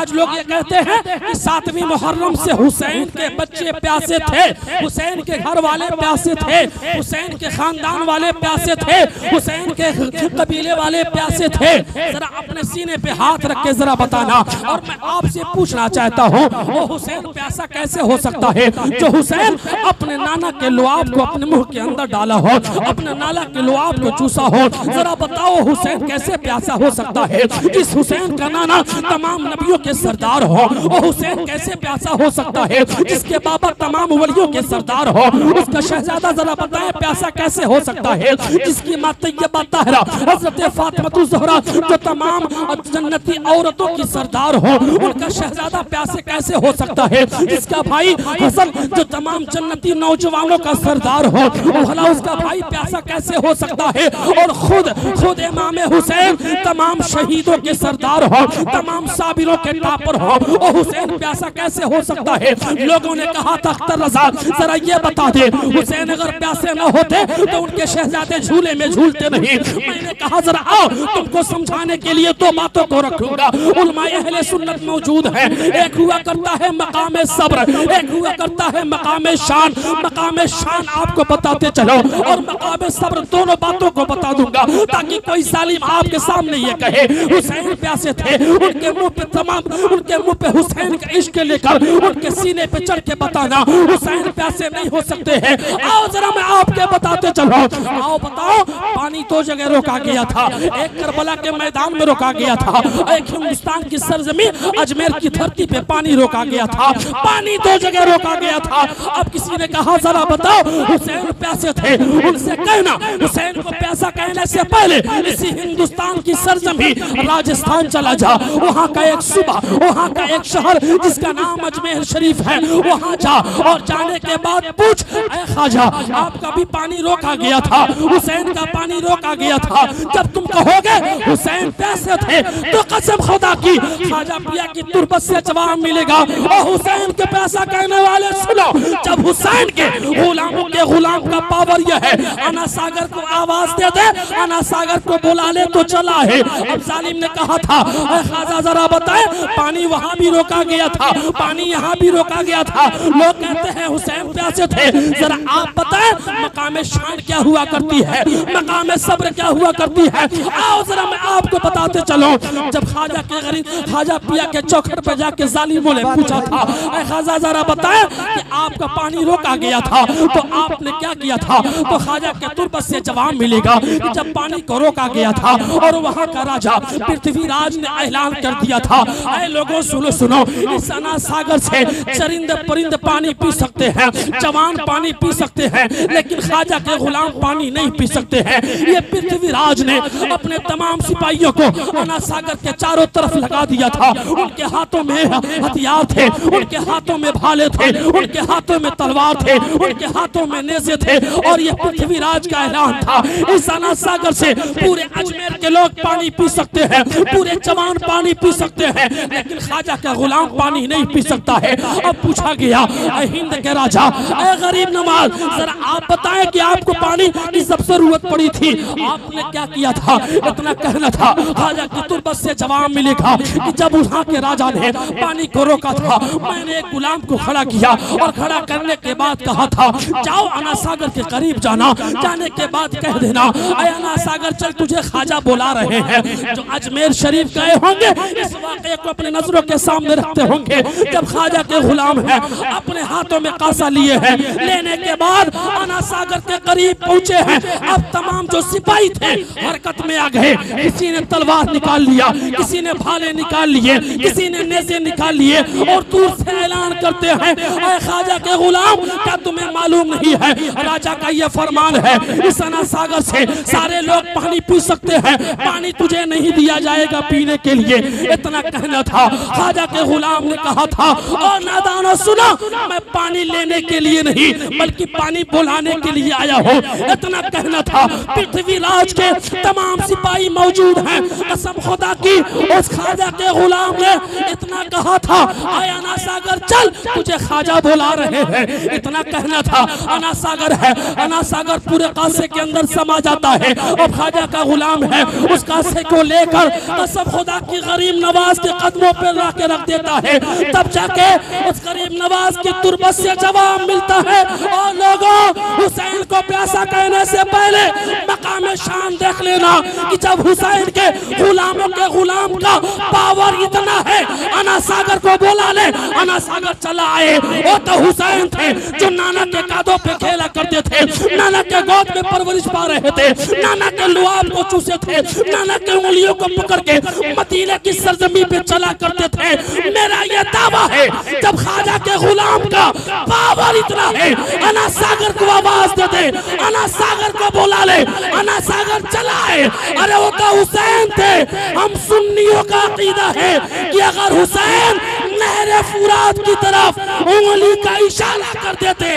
आज लोग ये कहते हैं कि 7वीं मुहर्रम से हुसैन के बच्चे प्यासे थे, हुसैन के घर वाले प्यासे थे, हुसैन के खानदान वाले प्यासे थे, हुसैन के कबीले वाले प्यासे थे। जरा अपने सीने पे हाथ रख के जरा बताना। और मैं आपसे पूछना चाहता हूँ, वो हुसैन प्यासा कैसे हो सकता है जो हुसैन अपने नाना के लुआब को अपने मुंह के अंदर डाला हो, अपने नाना के लुआब को चूसा हो। जरा बताओ हुसैन कैसे प्यासा हो सकता है? जिस हुसैन का नाना तमाम नबियों के सरदार हो, वो हुसैन कैसे प्यासा हो सकता है? जिसके बाबा तमाम वलियों के सरदार हो, उसका शहजादा जरा बताएं प्यासा कैसे हो सकता है? जिसकी माँ तैयबा ताहरा हजरत फातिमा ज़हरा जो तमाम जन्नती औरतों की सरदार हो, उनका शहजादा प्यासे कैसे हो सकता है? जिसका भाई हसन जो तमाम जन्नती नौजवानों का सरदार हो, भला उसका भाई प्यासा कैसे हो सकता है? और खुद इमाम हुसैन तमाम शहीदों के सरदार हो, तमाम साबिरों के टापर हो, और हुसैन प्यासा कैसे हो सकता है? लोगों ने कहा था अख्तर रजा जरा ये बता दे, हुसैन अगर प्यासे न होते तो उनके शहजादे झूले में झूलते नहीं। मैंने कहा जरा आओ तुमको समझाने के लिए 2 बातों को रखूंगा। उलमाए अहले सुन्नत मौजूद है। एक हुआ करता है मकाम सब्र, एक हुआ करता है मकाम शान। मकाम शान आपको बताते चलो और मकाम सब्र, दोनों बातों को बता दूंगा ताकि कोई सालिम आपके सामने ये कहे हुसैन प्यासे थे, उनके मुंह पे हुसैन का इश्क लेकर उनके सीने पे चढ़ के बताना हुसैन प्यासे नहीं हो सकते हैं। आओ जरा मैं आपके बताते चलो। आओ बताओ, पानी 2 जगह रोका गया था। एक करबला के मैदान में रोका गया था, एक हिंदुस्तान की सरजमीन अजमेर की धरती पे पानी रोका गया था। पानी 2 जगह रोका गया था। अब किसी ने कहा जरा बताओ हुसैन प्यासे थे, उनसे कहना हुसैन को प्यासा कहने से पहले इसी हिंदुस्तान की सरजमीन राजस्थान चला जा, वहाँ का एक सूबा, वहाँ का एक शहर जिसका नाम अजमेर शरीफ है, वहाँ जा और जाने के बाद पूछ, ऐ ख्वाजा आपका भी पानी रोका गया था, हुसैन का पानी रोका गया था। जब तुम कहोगे हुसैन प्यासे थे तो कसम खुदा की ख्वाजा पिया की तुरबत से जवाब मिलेगा। और हुसैन के प्यासा कहने वाले सुनो, जब हुसैन के गुलामों के गुलाम का पावर यह है, अना सागर को आवाज दे दे, अना सागर को बुला ले तो चला है। अब जालिम ने कहा था ख्वाजा जरा बताए पानी वहाँ भी रोका गया था, पानी यहाँ भी रोका गया था। लोग कहते हैं हुसैन प्यासे थे, जरा आप बताएं मकाम शान क्या हुआ करती है, मकाम सब्र क्या हुआ करती है? आओ जरा मैं आपको बताते चलो। जब ख्वाजा के गरीब ख्वाजा पिया के चौखट पर जाके जालिमों ने पूछा था ख्वाजा जरा बताएं कि आपका पानी रोका गया था तो आपने क्या किया था? तो ख्वाजा के तुरबत से जवाब मिलेगा कि जब पानी को रोका गया था और वहाँ का राजा पृथ्वीराज ने ऐलान कर दिया था, ऐ लोगों सुनो सुनो, इस अना सागर से चरिंद परिंद पानी पी सकते हैं, जवान पानी पी सकते हैं, लेकिन ख्वाजा के गुलाम पानी नहीं पी सकते हैं। ये पृथ्वीराज ने अपने तमाम सिपाहियों को अना सागर के चारों तरफ लगा दिया था। उनके हाथों में हथियार थे, उनके हाथों में भाले थे, उनके हाथों में तलवार थे, उनके हाथों में नेज़े थे, और ये पृथ्वीराज का ऐलान था इस अना सागर से पूरे अजमेर के लोग पानी पी सकते हैं, पूरे जवान पानी पी सकते हैं, लेकिन ख्वाजा का गुलाम पानी नहीं पी सकता है। अब पूछा गया हिंद के राजा, ऐ गरीब नवाज जरा आप बताएं कि आपको पानी की जब जरूरत पड़ी थी आपने क्या किया था? इतना कहना था। ख्वाजा की तुरबत से जवाब मिलेगा कि जब वहाँ के राजा ने पानी को रोका था, मैंने एक गुलाम को खड़ा किया और खड़ा करने के बाद कहा था जाओ अना सागर के करीब जाना, जाने के बाद कह देना ऐ अना सागर चल तुझे ख्वाजा बुला रहे हैं। जो अजमेर शरीफ गए होंगे इस वाक़े को अपने नजरों के सामने रखते होंगे। जब ख्वाजा के गुलाम है अपने हाथों में कासा लिए हैं, लेने के बाद अना सागर के करीब पहुंचे हैं। अब तमाम जो सिपाही थे हरकत में आ गए, किसी ने तलवार निकाल लिया, किसी ने भाले निकाल लिए, किसी ने नेज़े निकाल लिए, और दूर से ऐलान करते हैं ऐ ख्वाजा के गुलाम क्या तुम्हें मालूम नहीं है राजा का ये फरमान है इस अना सागर से सारे लोग पानी पी सकते हैं, पानी तुझे नहीं दिया जाएगा पीने के लिए। इतना कहना था। ख्वाजा के गुलाम ने कहा था और नादानो सुनो, मैं पानी लेने के लिए नहीं बल्कि पानी बुलाने के लिए आया हूँ। इतना कहना था। पृथ्वीराज के तमाम सिपाही मौजूद हैं। कसम खुदा की उस ख्वाजा के गुलाम ने इतना कहा था आए अना सागर चल, तुझे ख्वाजा बुला रहे हैं, इतना कहना था। अना सागर है, अना सागर पूरे कासे के अंदर समा जाता है और ख्वाजा का गुलाम है, उस कासे को लेकर कसम खुदा की गरीब नवाज के कदमों पर ला के रख देता है। तब जाके उस गरीब नवाज की तुरबत से जवाब मिलता है। और लोगों, हुसैन को प्यासा कहने से पहले मकाम शान देख लेना कि जब हुसैन के गुलामों के गुलाम का पावर इतना है, अना सागर को बोला ले, अना सागर चला आए। वो तो हुसैन थे जो नाना के कांधों पे खेला करते थे, नाना के गोद में परवरिश पा रहे थे, नाना के लुआब को चूसे थे, नाना के उंगलियों को पकड़ के मदीने की सरजमी पे चला करते थे। मेरा ये दावा है जब ख्वाजा के गुलाम का पावर इतना है, अना सागर को आवाज दे दे, अना सागर को बोला ले, अना सागर चला आए। अरे वो तो हुसैन थे। हम सुन्नियों का अकीदा है कि अगर हुसैन नहरे फुरात की तरफ उंगली का इशारा कर देते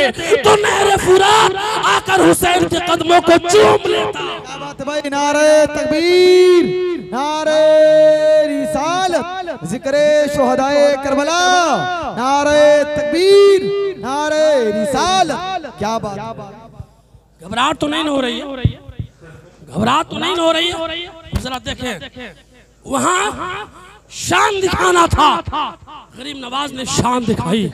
तो नहरे फुरात आकर हुसैन के कदमों को चूम लेता। क्या बात है भाई, नारे तकबीर, नारे रिसालत, जिक्रे शुहदाए करबला, नारे तकबीर, नारे रिसालत। क्या बात। घबराहट तो नहीं हो रही है, घबराहट तो नहीं हो रही है। जरा देखें, वहां शान दिखाना था, गरीब नवाज ने शान दिखाई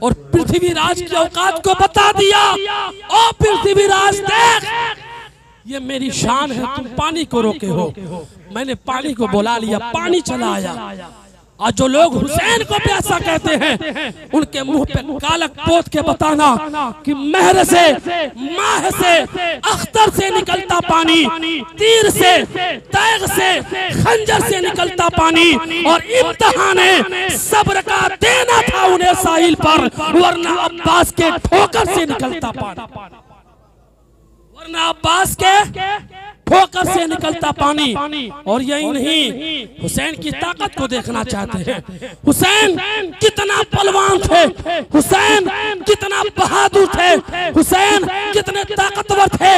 और पृथ्वीराज की औकात को बता दिया। ओ पृथ्वीराज देख, ये मेरी शान है, तुम पानी को रोके हो, मैंने पानी को बुला लिया, पानी चला आया। और जो लोग हुसैन को प्यासा कहते हैं उनके मुंह पे कालक पोत के बताना कि महर से, माह से, अख्तर से निकलता पानी, तीर से, तैग से, खंजर से निकलता पानी, और इम्तिहान सब्र का देना था उन्हें साहिल पर, वरना अब्बास के ठोकर से निकलता पानी, वरना अब्बास के ठोकर से निकलता पानी। और यही नहीं, हुसैन की ताकत को देखना चाहते हैं। हुसैन कितना पलवान थे, हुसैन कितना बहादुर थे, हुसैन कितने ताकतवर थे।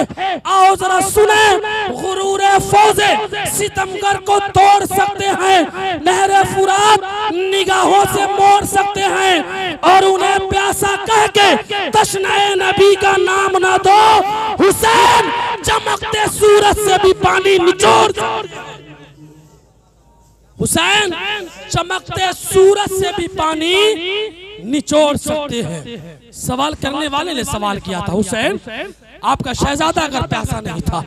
आओ जरा सुने, गुरूरे फौजे सितमगर को तोड़ सकते हैं, नहरे फुरात निगाहों से मोड़ सकते हैं, और उन्हें प्यासा कह के तशनाए नबी का नाम ना दो। हुसैन चमकते सूरज से भी पानी निचोड़, हुसैन चमकते सूरज से भी पानी निचोड़ सकते हैं। सवाल करने वाले ने सवाल किया था, हुसैन आपका शहजादा अगर प्यासा नहीं था,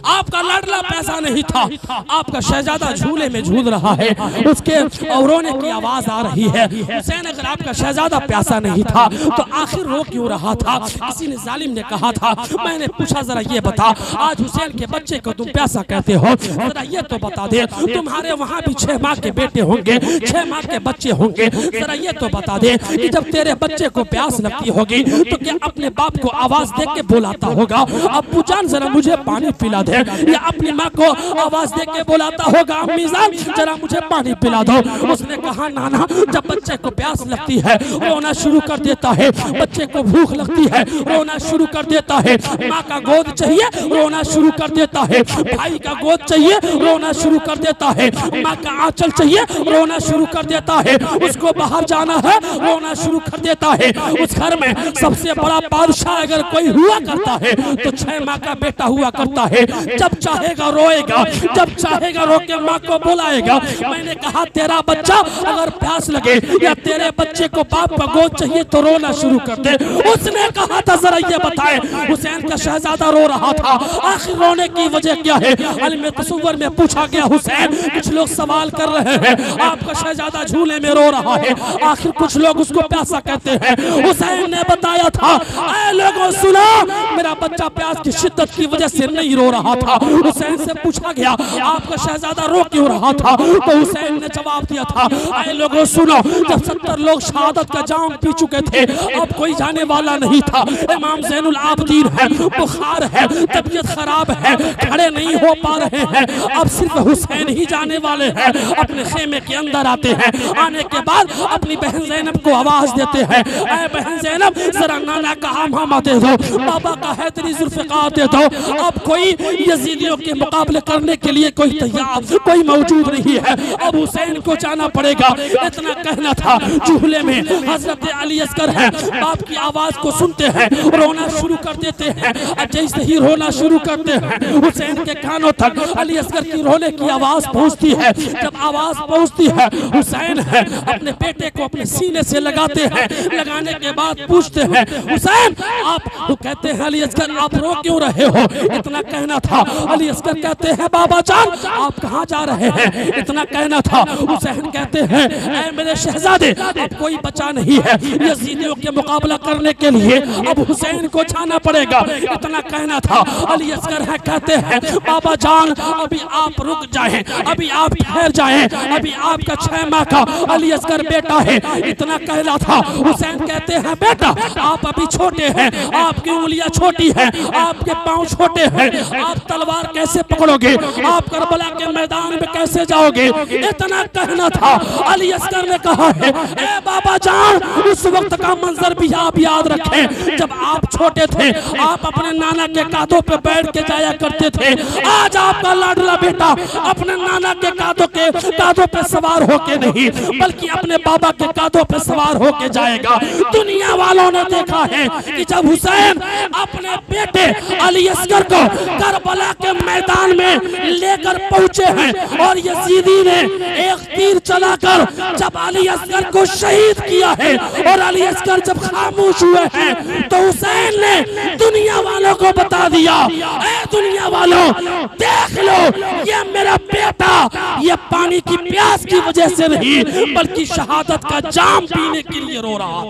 आपका लाडला प्यासा नहीं था, आपका शहजादा झूले में झूल रहा है, उसके रोने की आवाज आ रही है, हुसैन अगर आपका शहजादा प्यासा नहीं था तो आखिर रो क्यों रहा था? किसी ने जालिम ने कहा था, मैंने पूछा जरा ये बता, आज हुसैन के बच्चे को तुम प्यासा कहते हो, जरा ये तो बता दे, तुम्हारे वहाँ भी 6 माह के बेटे होंगे, 6 माह के बच्चे होंगे, जरा ये तो बता दे कि जब तेरे बच्चे को प्यास लगती होगी तो क्या अपने बाप को आवाज दे के बुलाता होगा, अब्बू जान जरा मुझे पानी पिला दे, या अपनी माँ को आवाज दे के बुलाता होगा, अम्मी जान जरा मुझे पानी पिला दो? उसने कहा नाना, जब बच्चे को प्यास लगती है रोना शुरू कर देता है, बच्चे को भूख लगती है रोना शुरू कर देता है, माँ का गोद चाहिए रोना शुरू कर देता है, भाई का गोद चाहिए रोना शुरू कर देता है, माँ का आंचल चाहिए रोना शुरू कर देता है, उसको बाहर जाना है रोना शुरू कर देता है। उस घर में सबसे बड़ा बादशाह अगर कोई हुआ करता है तो 6 माह का बेटा हुआ करता है, जब चाहेगा रोएगा, जब चाहेगा रो के माँ को बुलाएगा। मैंने कहा तेरा बच्चा अगर प्यास लगे या तेरे बच्चे को बाप का गोद चाहिए तो रोना शुरू कर दे। उसने कहा था जरा ये बताए, हुसैन का शहजादा रो रहा था, आखिर रोने की वजह क्या है? इल्म तसव्वुर में पूछा गया, हुसैन कुछ लोग सवाल कर रहे हैं आपका शहजादा झूले में रो रहा है, आखिर कुछ लोग उसको प्यासा कहते हैं। हुसैन ने बताया था, ऐ लोगों सुनो, मेरा बच्चा प्यास की शिद्दत की वजह से नहीं रो रहा था। हुसैन से पूछा गया आपका शहजादा रो क्यों रहा था, तो हुसैन ने जवाब दिया था, ऐ लोगों सुनो, जब 70 लोग शहादत का जाम पी चुके थे, अब कोई जाने वाला नहीं था, इमाम ज़ैनुल आबिदीन है, बुखार है, तबीयत खराब है, खड़े नहीं हो पा रहे हैं, अब सिर्फ हुसैन ही जाने वाले हैं। अपने खेमे के अंदर आते हैं, आने के बाद अपनी बहन ज़ैनब को आवाज देते हैं, ऐ बहन ज़ैनब जरा नाना का हामा दे दो, बाबा का हैदरी जुल्फ़िकार दे दो। अब कोई यजीदियों के मुकाबले करने के लिए कोई तैयार, कोई मौजूद नहीं है, अब हुसैन को जाना पड़ेगा। पड़ेगा। इतना कहना था। चूल्हे में हजरत अली असगर है, बाप की आवाज को सुनते हैं, रोना शुरू कर देते हैं। जैसे ही रोना शुरू करते हैं, हुसैन के कानों तक अली असगर की रोने की आवाज पहुंचती है। जब आवाज पहुंचती है, हुसैन है अपने बेटे को अपने सीने से लगाते हैं। लगाने के बाद पूछते हैं, हुसैन आप, वो कहते हैं अली असगर आप रो क्यों रहे हो? इतना कहना था। अली असगर कहते हैं, बाबा जान आप कहां जा रहे हैं? इतना कहना था। हुसैन कहते हैं, ऐ मेरे शहजादे अब कोई बचा नहीं है, यजीदियों के मुकाबला करने के लिए अब हुसैन को जाना पड़ेगा। इतना कहना था। अली असगर है कहते हैं, बाबा जान अभी आप रुक जाएं, अभी आप ठहर जाएं, अभी आपका 6 माह का अली असगर बेटा है। इतना कहना था। हुसैन कहते हैं, बेटा आप अभी छोटे हैं, आपकी उंगलियां छोटी हैं, आपके पांव छोटे हैं, आप तलवार कैसे पकड़ोगे? आप करबला के मैदान में कैसे जाओगे? इतना कहना था। अली असगर ने कहा है, ए बाबा जान उस वक्त का मंजर भी आप याद रखें जब आप छोटे थे, आप अपने नाना के कांधों पे बैठ के जाया करते थे। आज आपका लाडला बेटा अपने नाना के कांधों पे सवार होके नहीं बल्कि अपने बाबा के कांधों पे सवार होके जाएगा। दुनिया वालों ने देखा है कि जब हुसैन अपने बेटे अली असगर को करबला के मैदान में लेकर पहुंचे हैं और यजीदी ने एक तीर चलाकर जब अली असगर को शहीद किया है और अली असगर जब खामोश हुए हैं तो हुसैन ने दुनिया वालों को बता दिया, ऐ दुनिया वालों देख लो, ये मेरा बेटा ये पानी की प्यास की वजह से नहीं बल्कि शहादत का जाम पीने के लिए रो रहा,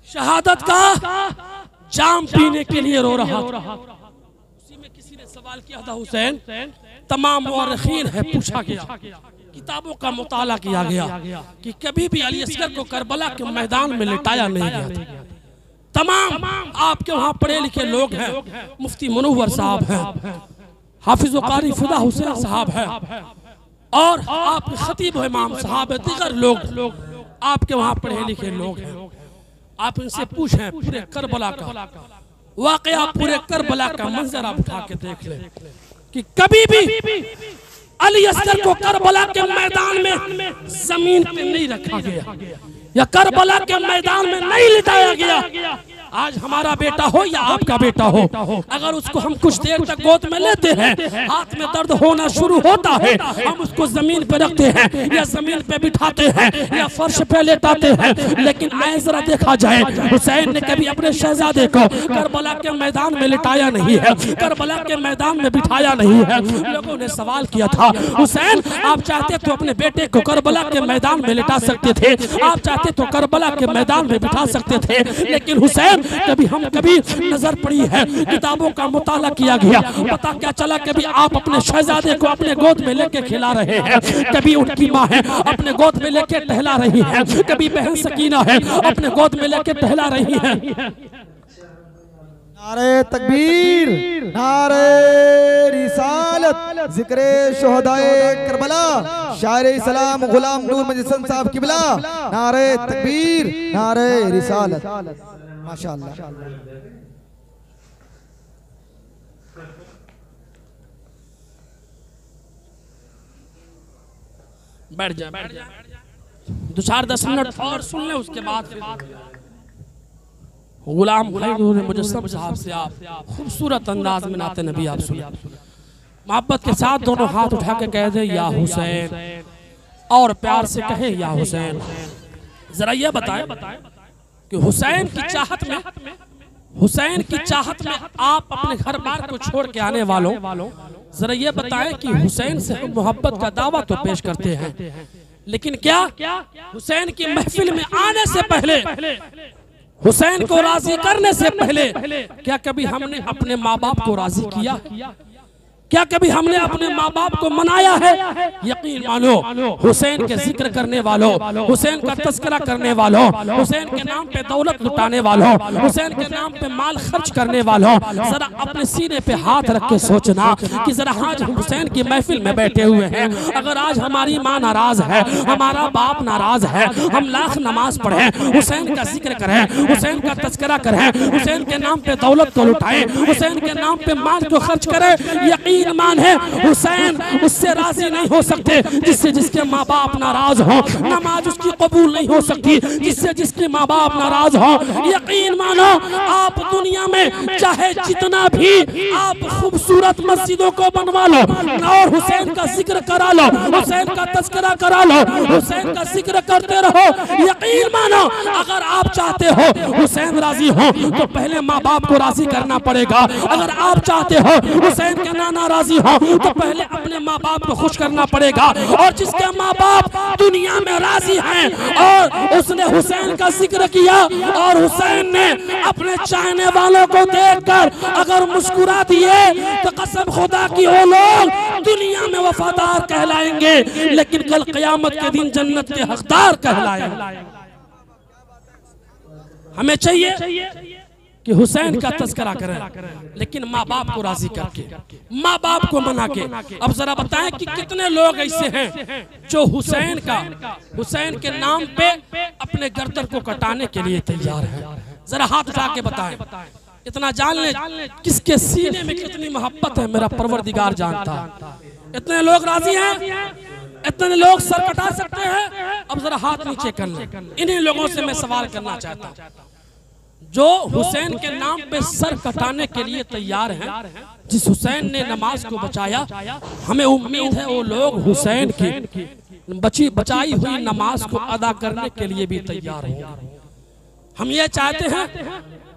शहादत का जाम पीने के लिए रो रहा। उसी में किसी ने सवाल किया था, हुसैन तमाम मुअर्रिखीन है पूछा गया, किताबों का मुताला किया गया कि कभी भी अली असगर को करबला के मैदान में लिटाया नहीं गया था। तमाम आपके वहाँ पढ़े लिखे लोग हैं, मुफ्ती मुनव्वर साहब हैं, हाफिज कारी फिदा हुसैन साहब हैं और आपके खतीब इमाम साहब है, दीगर लोग आपके वहाँ पढ़े लिखे लोग हैं। आप इनसे पूछें पूरे करबला का वाकया, पूरे करबला का मंजर आप उठा के देख लें कि कभी भी अली असगर को करबला के मैदान में जमीन पे नहीं रखा गया या करबला के मैदान में नहीं लिटाया गया। आज हमारा बेटा हो या आपका बेटा हो, अगर उसको हम कुछ देर तक गोद में लेते हैं, हाथ में दर्द होना शुरू होता है, हम उसको जमीन पे रखते हैं या जमीन पे बिठाते हैं या फर्श पे लेटाते हैं। लेकिन आए जरा देखा जाए, हुसैन ने कभी अपने शहजादे को करबला के मैदान में लिटाया नहीं है, करबला के मैदान में बिठाया नहीं है। लोगों ने सवाल किया था, हुसैन आप चाहते तो अपने बेटे को करबला के मैदान में लिटा सकते थे, आप चाहते तो करबला के मैदान में बिठा सकते थे, लेकिन हुसैन कभी नजर पड़ी है, किताबों का मुताला किया गया, पता क्या चला, कभी आप अपने शहजादे को अपने गोद में लेके खिला रहे हैं, कभी उनकी माँ है अपने गोद में लेके टहला रही है, कभी बहन सकीना है अपने गोद में लेके टहला रही है। नारे तकबीर, नारे रिसालत, जिक्रे शुहदाए करबला, शायर सलाम गुलाम नूर मुजस्सम साहब किबला, नारे तकबीर, नारे रिसालत, माशाअल्लाह। बैठ जा 2-4-10 मिनट और सुन ले, उसके बाद गुलाम नूर मुजस्सम साहब से आप खूबसूरत अंदाज में नाते नबी आप सुने, मोहब्बत के साथ दोनों हाथ उठा के कह दे या हुसैन, और प्यार से कहे या हुसैन। जरा ये बताएं कि हुसैन की चाहत में आप अपने घर बार को छोड़ के आने वालों, जरा ये बताएं कि हुसैन से हम मोहब्बत का दावा तो पेश करते हैं, लेकिन क्या हुसैन की महफिल में आने से पहले, हुसैन को राजी करने से पहले क्या कभी हमने अपने माँ बाप को राजी किया? क्या कभी हमने अपने माँ बाप को मनाया है? यकीन मानो, हुसैन के जिक्र करने वालों, हुसैन का तस्करा करने वालों, हुसैन के नाम पे दौलत लुटाने वालों, हुसैन के नाम पे माल खर्च करने वालों, जरा अपने सीने पे हाथ रख के सोचना कि जरा आज हम हुसैन की महफिल में बैठे हुए हैं, अगर आज हमारी माँ नाराज है, हमारा बाप नाराज है, हम लाख नमाज पढ़े, हुसैन का जिक्र करें, हुसैन का तस्करा करें, हुसैन के नाम पे दौलत को लुटाएं, हुसैन के नाम पे माल को खर्च करें, यकीन यकीन माने हुसैन उससे राजी नहीं हो सकते जिससे जिसके माँ बाप नाराज हो। नमाज उसकी कबूल नहीं हो सकती जिससे जिसके माँ बाप नाराज हो। यकीन मानो आप दुनिया में चाहे जितना भी आप खूबसूरत मस्जिदों को बनवा लो और हुसैन का जिक्र करा लो, हुसैन का तज़किरा करा लो, हुसैन का जिक्र करते रहो, यकीन मानो अगर आप चाहते हो हुसैन राजी हो तो पहले माँ बाप को राजी करना पड़ेगा। अगर आप चाहते हो हुसैन के नाना राजी हो तो पहले अपने माँ बाप को खुश करना पड़ेगा। और जिसके माँ बाप दुनिया में राजी हैं और उसने हुसैन का जिक्र किया और हुसैन ने अपने चाहने वालों को देखकर अगर मुस्कुरा दिए तो कसम खुदा की वो लोग दुनिया में वफादार कहलाएंगे लेकिन कल क़यामत के दिन जन्नत के हकदार कहलाएंगे। हमें चाहिए कि हुसैन का तज़किरा करें लेकिन माँ बाप को राजी करके, माँ बाप को मना के। अब जरा बताएं कि कितने लोग ऐसे हैं जो हुसैन के नाम पे अपने गर्दन को कटाने के लिए तैयार हैं। जरा हाथ उठा के बताएं। इतना जान ले किसके सीने में कितनी मोहब्बत है मेरा परवरदिगार जानता है। इतने लोग राजी हैं, इतने लोग सर कटा सकते हैं। अब जरा हाथ नीचे कर लें। इन्हीं लोगों से मैं सवाल करना चाहता हूं जो हुसैन के नाम पे सर कटाने के लिए तैयार हैं। जिस हुसैन ने नमाज को बचाया, हमें उम्मीद है वो लोग हुसैन की बचाई हुई नमाज को अदा करने के लिए भी तैयार हों। हम ये चाहते हैं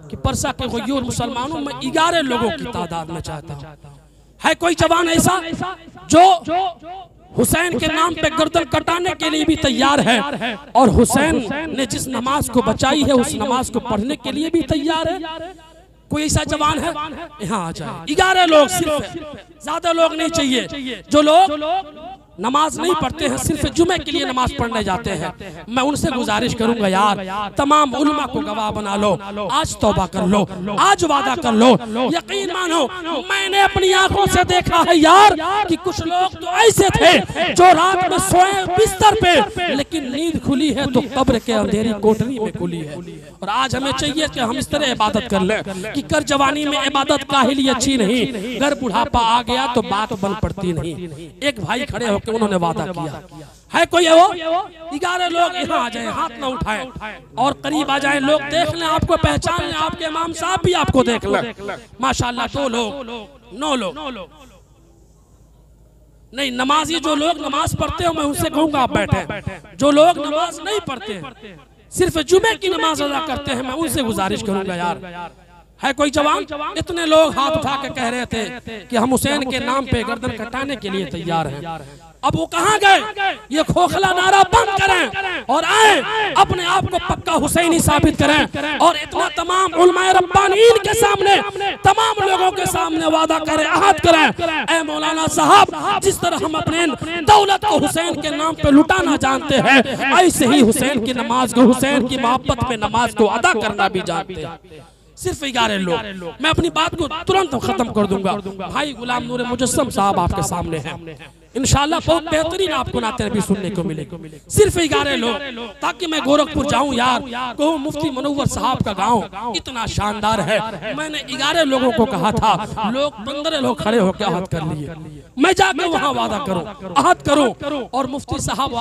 कि परसा के गयूर मुसलमानों में 11 लोगों की तादाद में चाहता हूं। है कोई जवान ऐसा जो हुसैन के नाम पे गर्दन कटाने के लिए भी तैयार है और हुसैन ने जिस नमाज को बचाई है उस नमाज को पढ़ने के लिए भी तैयार है? कोई ऐसा जवान है? यहाँ आ जाए। 11 लोग सिर्फ, ज्यादा लोग नहीं चाहिए। जो लोग नमाज नहीं पढ़ते हैं, सिर्फ जुमे के लिए नमाज पढ़ने जाते हैं, मैं उनसे गुजारिश करूंगा यार तमाम उलमा को गवाह बना लो, आज तौबा कर लो, आज वादा कर लो। यकीन मानो मैंने अपनी आंखों से देखा है यार कि कुछ लोग तो ऐसे थे जो रात में सोए बिस्तर पे लेकिन नींद खुली है तो कब्र के अंधेरी कोठरी में खुली है। और आज हमें चाहिए कि हम इस तरह इबादत कर ले कि कर जवानी में इबादत काहिली अच्छी नहीं, अगर बुढ़ापा आ गया तो बात बन पड़ती नहीं। एक भाई खड़े होकर उन्होंने वादा किया है, कोई वो 11 लोग यहाँ आ जाए, हाथ ना उठाए और करीब आ जाए, लोग देख लें, आपको पहचान लें, आपके इमाम साहब भी आपको देख लें। माशाल्लाह 2 लोग 9 लोग नहीं। नमाजी जो लोग नमाज पढ़ते हो मैं उनसे कहूंगा आप बैठे। जो लोग नमाज नहीं पढ़ते हैं, सिर्फ जुमे की नमाज अदा करते हैं, मैं उनसे गुजारिश करूंगा यार है कोई जवान? इतने लोग हाथ उठा के कह रहे थे कि हम हुसैन के नाम पे गर्दन कटाने के लिए तैयार हैं। अब वो कहाँ गए? ये खोखला नारा बंद करें और आए अपने आप को पक्का हुसैनी साबित करें और इतना तमाम उलमाए रब्बानीन के सामने, तमाम लोगों के सामने वादा करें, अहद करें, ऐ मौलाना साहब जिस तरह हम अपने दौलत को हुसैन के नाम पे लुटाना जानते हैं, ऐसे ही हुसैन की नमाज को, हुसैन की मोहब्बत में नमाज को अदा करना भी जानते हैं। सिर्फ 11 लोग। मैं अपनी बात को तुरंत खत्म कर दूंगा। भाई गुलाम नूर मुजस्सम साहब आपके सामने हैं, इंशाल्लाह बहुत बेहतरीन आपको नाते नबी सुनने को मिलेगी। सिर्फ 11 लोग, ताकि मैं गोरखपुर जाऊं यार, कहूं मुफ्ती मनव्वर साहब का गांव इतना शानदार है। मैंने 11 लोगों को कहा था, लोग 15 लोग खड़े होकर अहद कर लिए। मैं जाकर वहां वादा करूं, अहद करूं और मुफ्ती साहब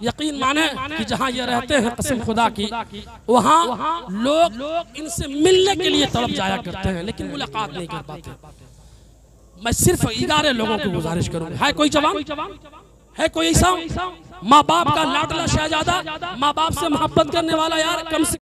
यकीन माने कि जहां ये रहते हैं कसम खुदा की, वहां लोग इनसे मिलने के लिए तड़प जाया करते हैं लेकिन मुलाकात नहीं कर पाते। मैं सिर्फ 11 लोगों को गुजारिश करूंगा। है कोई जवान? है कोई ऐसा माँ बाप का लाडला शहजादा, माँ बाप से मोहब्बत करने वाला यार? कम से